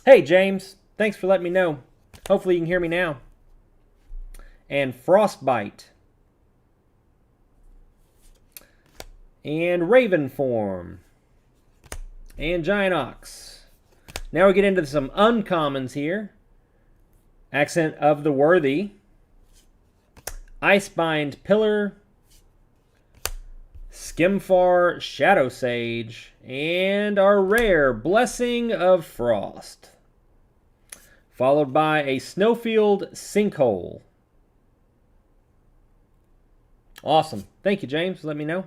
Hey, James. Thanks for letting me know. Hopefully you can hear me now. And Frostbite. And Raven Form. And Giant Ox. Now we get into some uncommons here. Accent of the Worthy. Icebind Pillar. Skimfar Shadow Sage. And our rare Blessing of Frost. Followed by a Snowfield Sinkhole. Awesome. Thank you, James. Let me know.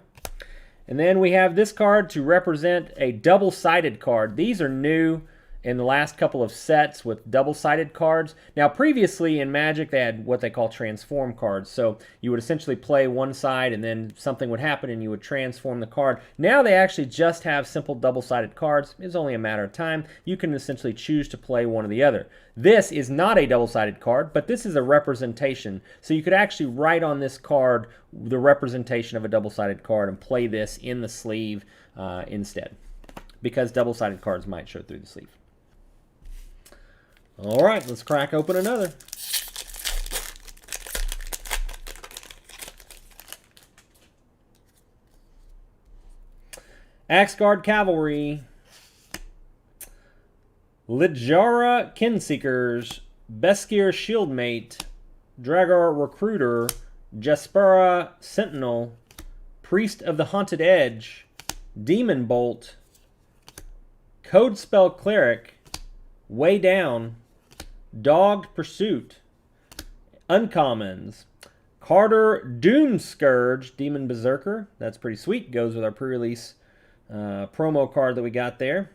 And then we have this card to represent a double-sided card. These are new in the last couple of sets with double-sided cards. Now, previously in Magic, they had what they call transform cards. So you would essentially play one side and then something would happen and you would transform the card. Now they actually just have simple double-sided cards. It's only a matter of time. You can essentially choose to play one or the other. This is not a double-sided card, but this is a representation. So you could actually write on this card the representation of a double-sided card and play this in the sleeve instead, because double-sided cards might show through the sleeve. All right, let's crack open another. Axguard Cavalry. Liljara Kinseekers. Beskir Shieldmate. Dragar Recruiter. Jaspera Sentinel. Priest of the Haunted Edge. Demon Bolt. Codespell Cleric. Way Down. Dogged Pursuit. Uncommons. Carter Doom Scourge, Demon Berserker. That's pretty sweet. Goes with our pre-release promo card that we got there.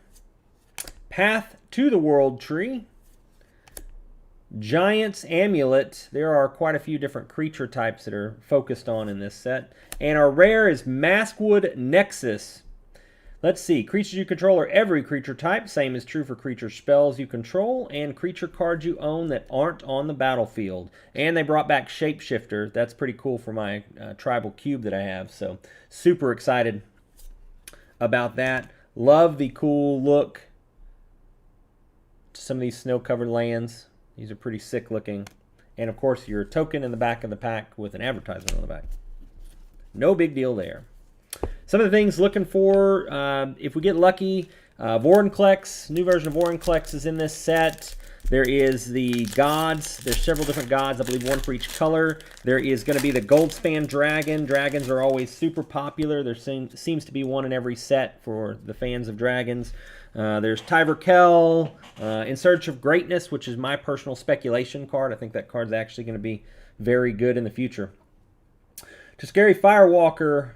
Path to the World Tree. Giant's Amulet. There are quite a few different creature types that are focused on in this set. And our rare is Maskwood Nexus. Let's see. Creatures you control are every creature type. Same is true for creature spells you control and creature cards you own that aren't on the battlefield. And they brought back Shapeshifter. That's pretty cool for my tribal cube that I have. So super excited about that. Love the cool look to some of these snow-covered lands. These are pretty sick looking. And of course your token in the back of the pack with an advertisement on the back. No big deal there. Some of the things looking for, if we get lucky, Vorinclex, new version of Vorinclex is in this set. There is the gods. There's several different gods, I believe one for each color. There is going to be the Goldspan Dragon. Dragons are always super popular. There seems to be one in every set for the fans of dragons. There's Tyverkel, In Search of Greatness, which is my personal speculation card. I think that card's actually going to be very good in the future. Tuscary Firewalker.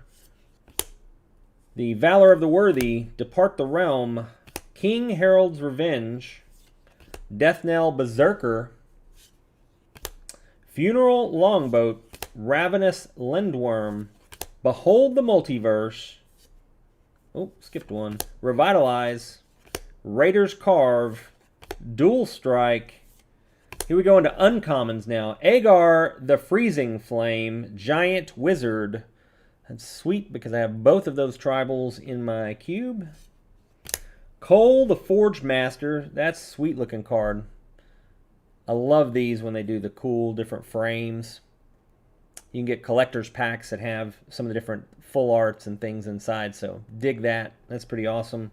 The Valor of the Worthy, Depart the Realm, King Harold's Revenge, Deathnell Berserker, Funeral Longboat, Ravenous Lindworm, Behold the Multiverse, oh, skipped one, Revitalize, Raider's Carve, Dual Strike. Here we go into uncommons now. Agar the Freezing Flame, Giant Wizard. That's sweet because I have both of those tribals in my cube. Cole the Forge Master. That's a sweet looking card. I love these when they do the cool different frames. You can get collector's packs that have some of the different full arts and things inside, so dig that. That's pretty awesome.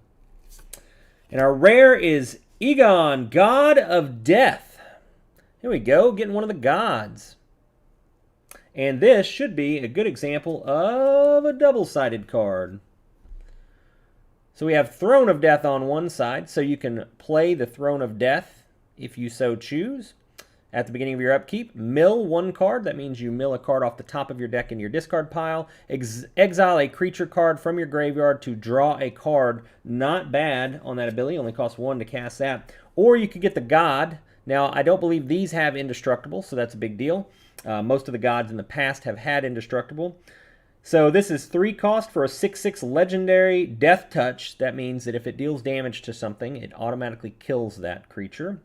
And our rare is Egon, God of Death. Here we go, getting one of the gods. And this should be a good example of a double-sided card. So we have Throne of Death on one side, so you can play the Throne of Death if you so choose. At the beginning of your upkeep, mill one card. That means you mill a card off the top of your deck in your discard pile. Exile a creature card from your graveyard to draw a card. Not bad on that ability. Only costs 1 to cast that. Or you could get the God. Now, I don't believe these have Indestructible, so that's a big deal. Most of the gods in the past have had Indestructible. So this is 3 cost for a 6/6 legendary Death Touch. That means that if it deals damage to something, it automatically kills that creature.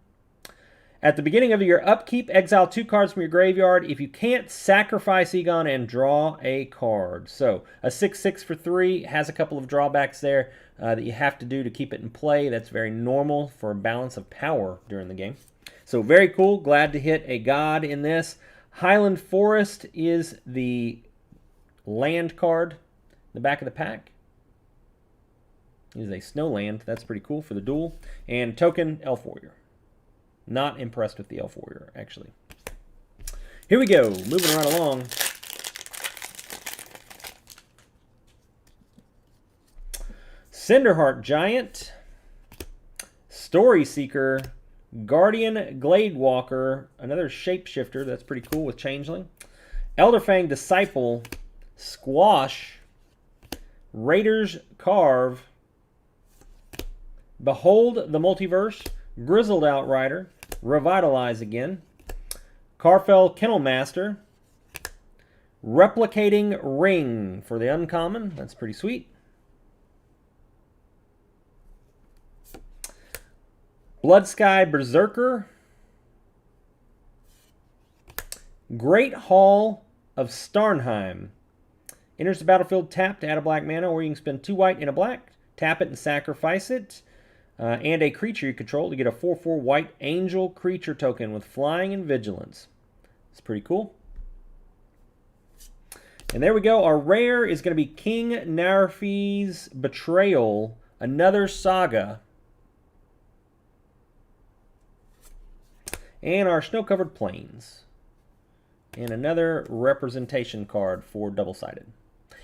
At the beginning of your upkeep, exile 2 cards from your graveyard. If you can't, sacrifice Egon and draw a card. So a 6/6 for 3 has a couple of drawbacks there. that you have to do to keep it in play. That's very normal for a balance of power during the game. So very cool. Glad to hit a god in this. Highland Forest is the land card in the back of the pack. Is a snow land. That's pretty cool for the duel. And token Elf Warrior. Not impressed with the Elf Warrior, actually. Here we go. Moving right along. Cinderheart Giant. Story Seeker. Guardian Gladewalker. Another shapeshifter. That's pretty cool with Changeling. Elderfang Disciple. Squash. Raiders Carve. Behold the Multiverse, Grizzled Outrider, Revitalize again, Carfell Kennelmaster, Replicating Ring for the uncommon. That's pretty sweet. Bloodsky Berserker, Great Hall of Starnheim. Enters the battlefield tapped to add a black mana, or you can spend 2 white and a black, tap it and sacrifice it. And a creature you control to get a 4/4 white angel creature token with flying and vigilance. It's pretty cool. And there we go. Our rare is going to be King Narfi's Betrayal, another saga. And our Snow-Covered Plains. And another representation card for double-sided.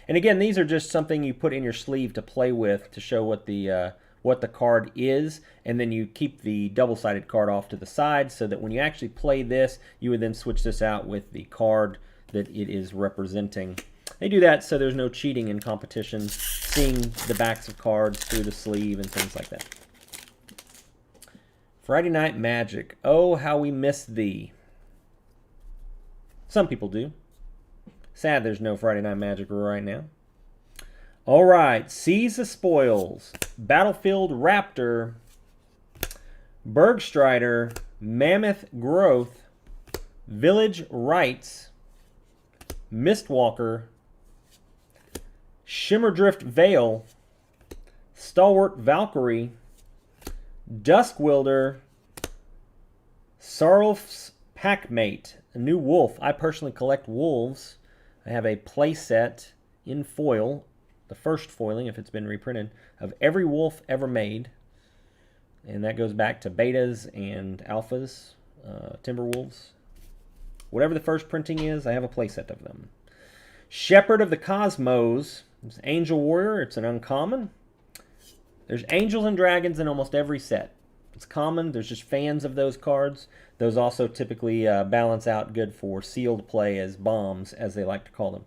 And again, these are just something you put in your sleeve to play with to show what the card is, and then you keep the double-sided card off to the side so that when you actually play this, you would then switch this out with the card that it is representing. They do that so there's no cheating in competition, seeing the backs of cards through the sleeve and things like that. Friday Night Magic. Oh, how we miss thee. Some people do. Sad there's no Friday Night Magic right now. All right, Seize the Spoils, Battlefield Raptor, Bergstrider, Mammoth Growth, Village Rites, Mistwalker, Shimmerdrift Veil, Stalwart Valkyrie, Duskwilder, Sarulf's Packmate, a new wolf. I personally collect wolves. I have a play set in foil, the first foiling, if it's been reprinted, of every wolf ever made. And that goes back to betas and alphas, Timberwolves. Whatever the first printing is, I have a playset of them. Shepherd of the Cosmos. It's Angel Warrior. It's an uncommon. There's angels and dragons in almost every set. It's common. There's just fans of those cards. Those also typically balance out good for sealed play as bombs, as they like to call them.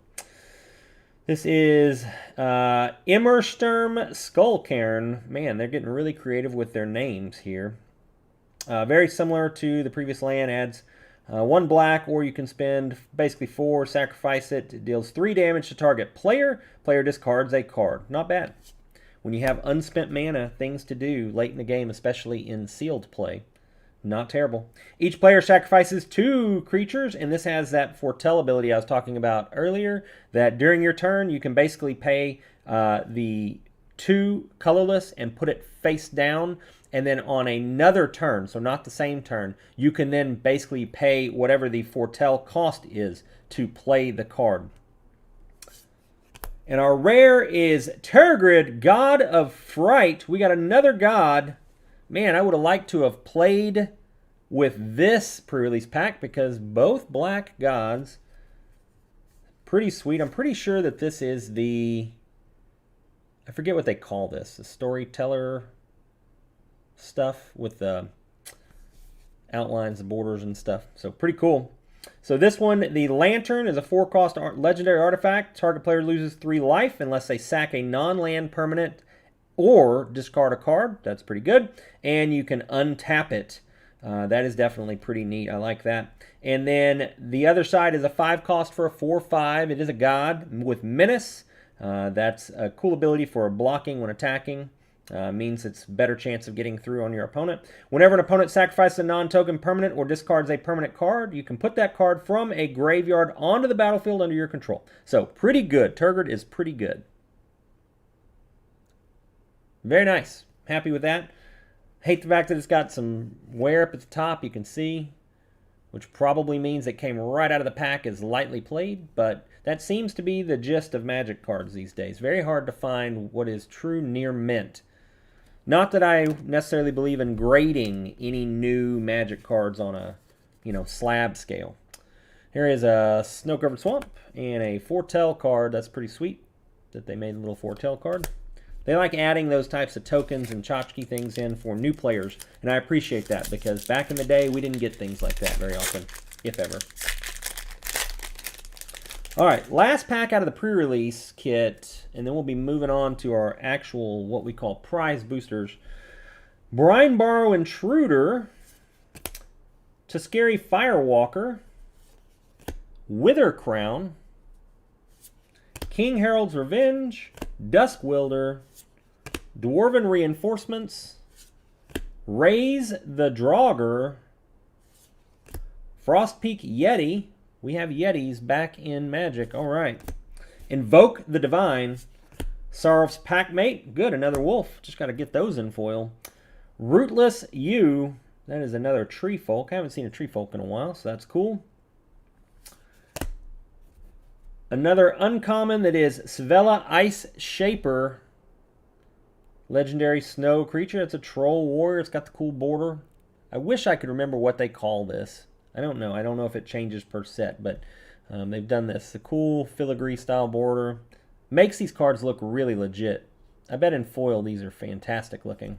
This is Immersturm Skullcairn. Man, they're getting really creative with their names here. Very similar to the previous land. Adds 1 black, or you can spend basically 4, sacrifice it. It deals 3 damage to target player. Player discards a card. Not bad. When you have unspent mana, things to do late in the game, especially in sealed play. Not terrible. Each player sacrifices 2 creatures, and this has that foretell ability I was talking about earlier, that during your turn, you can basically pay the 2 colorless and put it face down, and then on another turn, so not the same turn, you can then basically pay whatever the foretell cost is to play the card. And our rare is Tergrid, God of Fright. We got another god. Man, I would have liked to have played with this pre-release pack because both black gods, pretty sweet. I'm pretty sure that this is the, I forget what they call this, the storyteller stuff with the outlines, the borders and stuff. So pretty cool. So this one, the Lantern, is a 4-cost legendary artifact. Target player loses 3 life unless they sack a non-land permanent or discard a card. That's pretty good. And you can untap it. That is definitely pretty neat. I like that. And then the other side is a 5-cost for a 4/5. It is a god with Menace. That's a cool ability for blocking when attacking. Means it's better chance of getting through on your opponent. Whenever an opponent sacrifices a non-token permanent or discards a permanent card, you can put that card from a graveyard onto the battlefield under your control. So pretty good. Tergrid is pretty good. Very nice. Happy with that. Hate the fact that it's got some wear up at the top, you can see, which probably means it came right out of the pack as lightly played, but that seems to be the gist of Magic cards these days. Very hard to find what is true near mint. Not that I necessarily believe in grading any new Magic cards on a, slab scale. Here is a Snow-Covered Swamp and a Foretell card. That's pretty sweet that they made a little Foretell card. They like adding those types of tokens and tchotchke things in for new players, and I appreciate that because back in the day, we didn't get things like that very often, if ever. All right, last pack out of the pre-release kit, and then we'll be moving on to our actual, what we call prize boosters. Brine Barrow Intruder, Tuscary Firewalker, Wither Crown, King Harold's Revenge, Dusk Wielder, Dwarven Reinforcements, Raise the Draugr, Frostpeak Yeti. We have Yetis back in Magic. All right. Invoke the Divine, Sarv's Packmate. Good, another wolf. Just got to get those in foil. Rootless Yew. That is another Tree Folk. I haven't seen a Tree Folk in a while, so that's cool. Another uncommon that is Svella Ice Shaper. Legendary snow creature. It's a troll warrior. It's got the cool border. I wish I could remember what they call this. I don't know. I don't know if it changes per set, but they've done this. A cool filigree style border. Makes these cards look really legit. I bet in foil these are fantastic looking.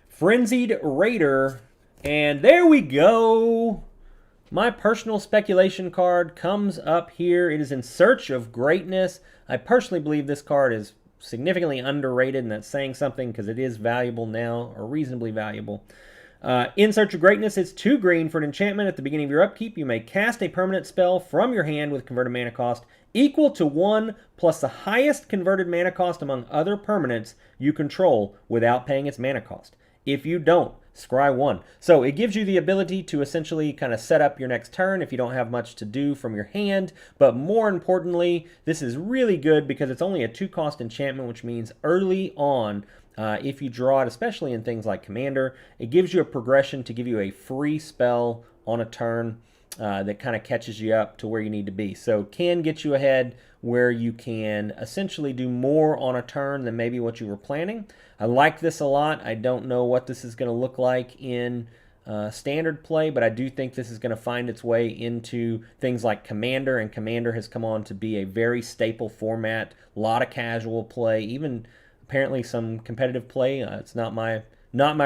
Frenzied Raider. And there we go. My personal speculation card comes up here. It is In Search of Greatness. I personally believe this card is significantly underrated, and that's saying something because it is valuable now, or reasonably valuable. In Search of Greatness, it's 2 green for an enchantment. At the beginning of your upkeep, you may cast a permanent spell from your hand with converted mana cost equal to 1 plus the highest converted mana cost among other permanents you control without paying its mana cost. If you don't, scry 1. So it gives you the ability to essentially kind of set up your next turn if you don't have much to do from your hand. But more importantly, this is really good because it's only a 2-cost enchantment, which means early on, if you draw it, especially in things like Commander, it gives you a progression to give you a free spell on a turn that kind of catches you up to where you need to be. So can get you ahead where you can essentially do more on a turn than maybe what you were planning. I like this a lot. I don't know what this is going to look like in standard play, but I do think this is going to find its way into things like Commander, and Commander has come on to be a very staple format. A lot of casual play, even apparently some competitive play. It's not my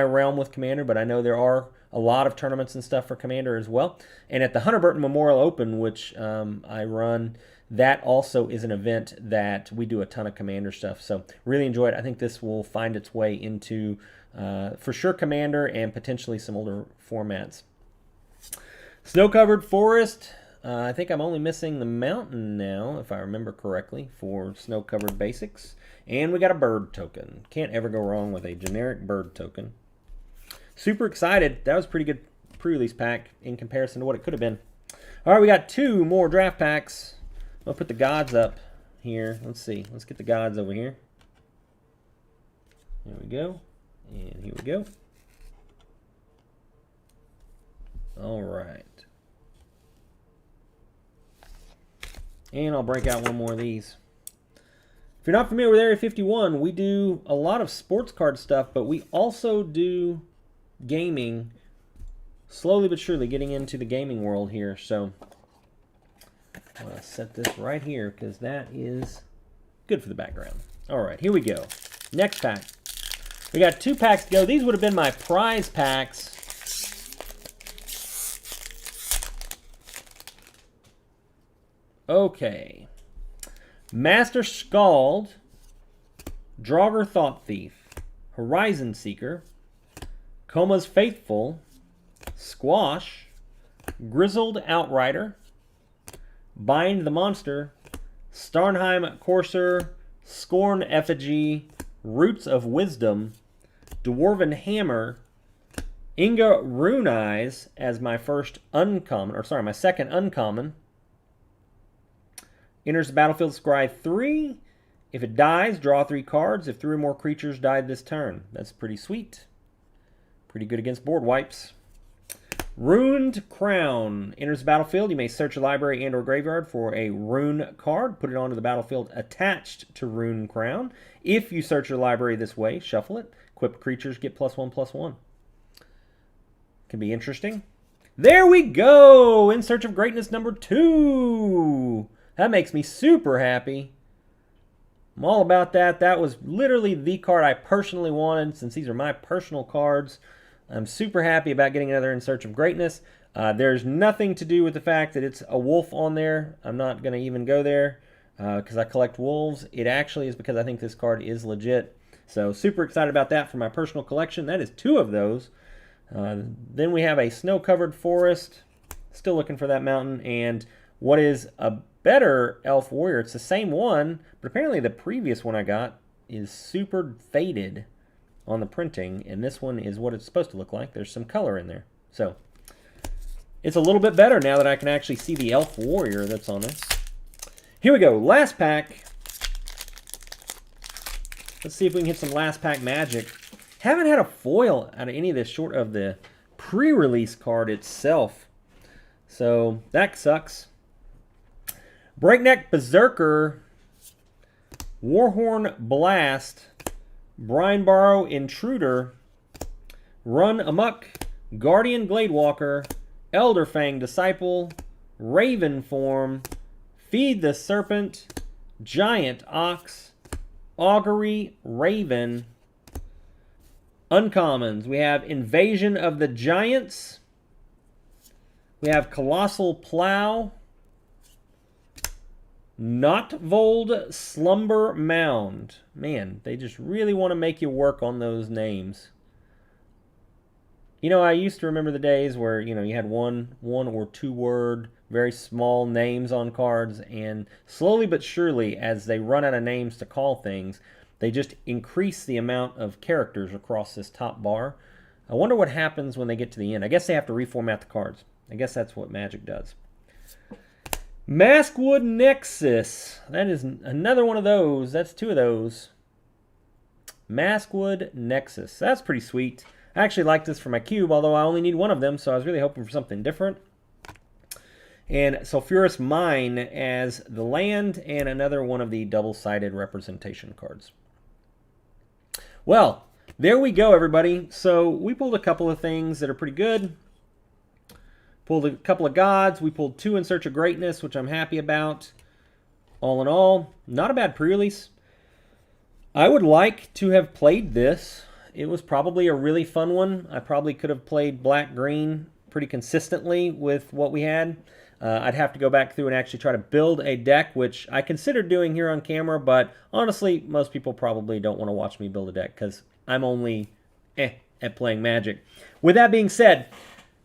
realm with Commander, but I know there are a lot of tournaments and stuff for Commander as well. And at the Hunter Burton Memorial Open, which I run, that also is an event that we do a ton of Commander stuff. So really enjoy it. I think this will find its way into, for sure, Commander and potentially some older formats. Snow-Covered Forest. I think I'm only missing the mountain now, if I remember correctly, for Snow-Covered Basics. And we got a bird token. Can't ever go wrong with a generic bird token. Super excited. That was a pretty good pre-release pack in comparison to what it could have been. All right, we got 2 more draft packs. I'll put the gods up here. Let's see. Let's get the gods over here. There we go. And here we go. All right. And I'll break out one more of these. If you're not familiar with Area 51, we do a lot of sports card stuff, but we also do gaming, slowly but surely getting into the gaming world here. So I'm going to set this right here because that is good for the background. All right, here we go. Next pack. We got 2 packs to go. These would have been my prize packs. Okay. Master Skald, Draugr Thought Thief, Horizon Seeker, Koma's Faithful, Squash, Grizzled Outrider, Bind the Monster, Starnheim Courser, Scorn Effigy, Roots of Wisdom, Dwarven Hammer, Inga Rune Eyes as my first uncommon, or sorry, my second uncommon. Enters the battlefield, scry 3, If it dies, draw 3 cards. If 3 or more creatures died this turn. That's pretty sweet. Pretty good against board wipes. Ruined Crown. Enters the battlefield. You may search a library and or graveyard for a rune card. Put it onto the battlefield attached to Ruined Crown. If you search your library this way, shuffle it. Equipped creatures get +1/+1. Can be interesting. There we go! In Search of Greatness number 2. That makes me super happy. I'm all about that. That was literally the card I personally wanted, since these are my personal cards. I'm super happy about getting another In Search of Greatness. There's nothing to do with the fact that it's a wolf on there. I'm not going to even go there because I collect wolves. It actually is because I think this card is legit. So super excited about that for my personal collection. That is 2 of those. Then we have a snow-covered forest. Still looking for that mountain. And what is a better Elf Warrior? It's the same one, but apparently the previous one I got is super faded on the printing, and this one is what it's supposed to look like. There's some color in there. So it's a little bit better now that I can actually see the Elf Warrior that's on this. Here we go. Last pack. Let's see if we can hit some last pack magic. Haven't had a foil out of any of this short of the pre-release card itself. So that sucks. Breakneck Berserker, Warhorn Blast, Brineborrow Intruder, Run Amok, Guardian Gladewalker, Elderfang Disciple, Raven Form, Feed the Serpent, Giant Ox, Augury Raven. Uncommons, we have Invasion of the Giants, we have Colossal Plow, Notvold Slumber Mound. Man, they just really want to make you work on those names. You know, I used to remember the days where, you know, you had one or 2 word, very small names on cards, and slowly but surely, as they run out of names to call things, they just increase the amount of characters across this top bar. I wonder what happens when they get to the end. I guess they have to reformat the cards. I guess that's what Magic does. Maskwood Nexus. That is another one of those. That's 2 of those. Maskwood Nexus. That's pretty sweet. I actually like this for my cube, although I only need 1 of them, so I was really hoping for something different. And Sulphurous Mine as the land, and another one of the double-sided representation cards. Well, there we go, everybody. So we pulled a couple of things that are pretty good. Pulled a couple of gods. We pulled 2 In Search of Greatness, which I'm happy about. All in all, not a bad pre-release. I would like to have played this. It was probably a really fun one. I probably could have played black-green pretty consistently with what we had. I'd have to go back through and actually try to build a deck, which I considered doing here on camera, but honestly, most people probably don't want to watch me build a deck because I'm only at playing Magic. With that being said,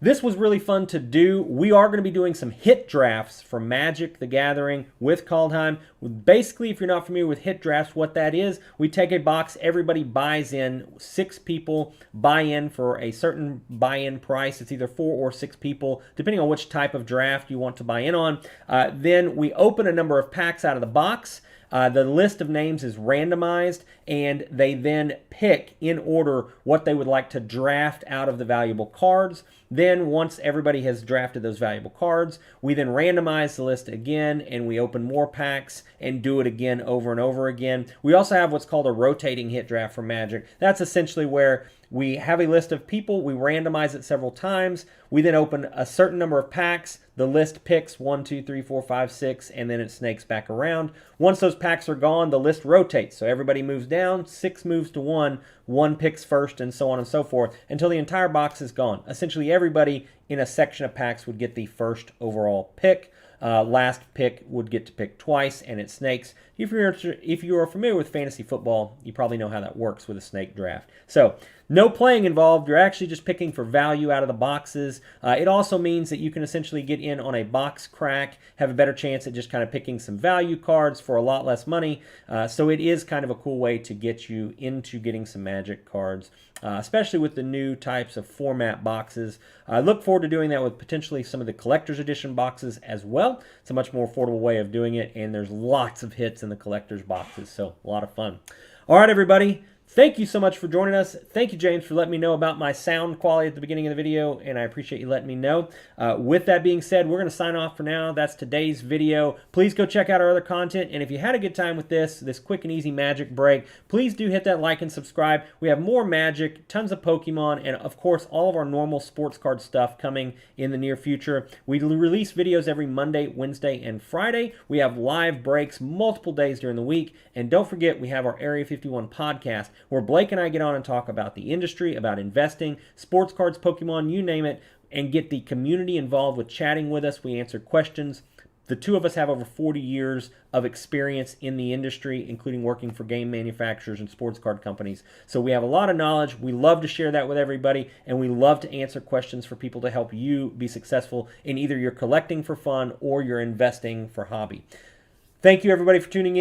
this was really fun to do. We are going to be doing some hit drafts for Magic the Gathering with Kaldheim. Basically, if you're not familiar with hit drafts, what that is, we take a box, everybody buys in, 6 people buy in for a certain buy-in price. It's either 4 or 6 people, depending on which type of draft you want to buy in on. Then we open a number of packs out of the box. The list of names is randomized, and they then pick in order what they would like to draft out of the valuable cards. Then once everybody has drafted those valuable cards, we then randomize the list again, and we open more packs and do it again over and over again. We also have what's called a rotating hit draft for Magic. That's essentially where we have a list of people, we randomize it several times, we then open a certain number of packs, the list picks 1, 2, 3, 4, 5, 6, and then it snakes back around. Once those packs are gone, the list rotates. So everybody moves down, 6 moves to 1, 1 picks first, and so on and so forth, until the entire box is gone. Essentially, everybody in a section of packs would get the first overall pick. Last pick would get to pick twice, and it snakes. If you are familiar with fantasy football, you probably know how that works with a snake draft. So No playing involved. You're actually just picking for value out of the boxes. It also means that you can essentially get in on a box crack, have a better chance at just kind of picking some value cards for a lot less money. So it is kind of a cool way to get you into getting some Magic cards, especially with the new types of format boxes. I look forward to doing that with potentially some of the collector's edition boxes as well. It's a much more affordable way of doing it, and there's lots of hits in the collector's boxes, so a lot of fun. All right, everybody. Thank you so much for joining us. Thank you, James, for letting me know about my sound quality at the beginning of the video, and I appreciate you letting me know. With that being said, we're going to sign off for now. That's today's video. Please go check out our other content, and if you had a good time with this quick and easy Magic break, please do hit that like and subscribe. We have more Magic, tons of Pokemon, and of course, all of our normal sports card stuff coming in the near future. We release videos every Monday, Wednesday, and Friday. We have live breaks multiple days during the week, and don't forget, we have our Area 51 podcast, where Blake and I get on and talk about the industry, about investing, sports cards, Pokemon, you name it, and get the community involved with chatting with us. We answer questions. The two of us have over 40 years of experience in the industry, including working for game manufacturers and sports card companies. So we have a lot of knowledge. We love to share that with everybody, and we love to answer questions for people to help you be successful in either your collecting for fun or your investing for hobby. Thank you, everybody, for tuning in.